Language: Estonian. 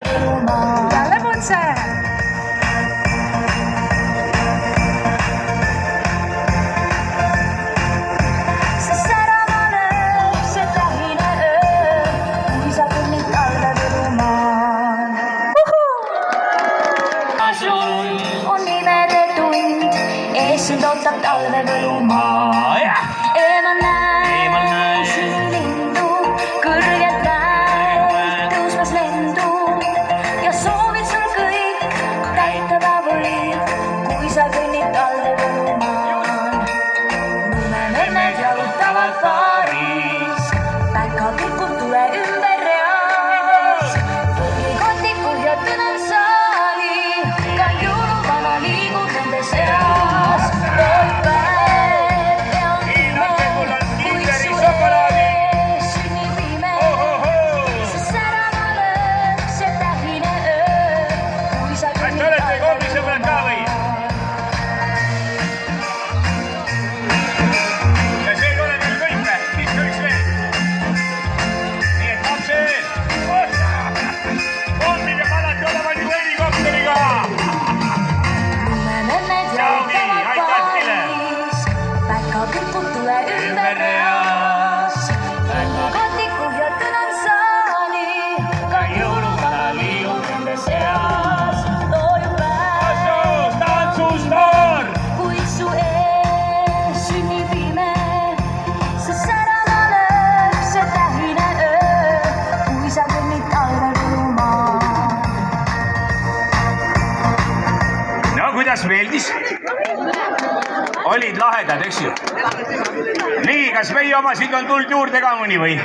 jälle kutse. On nimede tund, sind ootab talve Võlumaa. Eemal näen sinilindu, kõrgelt näed tõusmas lendu ja soovid sul kõik täitada võib, kui sa kõnnid talve Võlumaal. Lumememmed jalutavad paaris, päka kukub tule ümber reas, põhikotik kuhjatud on saali, ka jõuluvana liigub nende seas. Oi päev peab pime, kui su ees sünnib ime, see särama lööb, see tähine öö, kui sa kõnnid talve Võlumaal. Ja see ei ole veel kõik, mis üks veel. Nii et lapsed, hommige alati olevat ju helikopteriga. Lumememmed jalutavad paaris, päka kukub tule ümber reas, põhikotik kuhjatud on saali, ka jõuluvana liigub nende seas. Loojub päev, Tantsustaar! kui su ees sünnib ime, see särama lööb, see tähine öö, kui sa kõnnid talve Võlumaal. No kuidas meeldis? Olid lahedad, eks ju? Nii, kas meie omasid on tulnud juurde ka mõni või?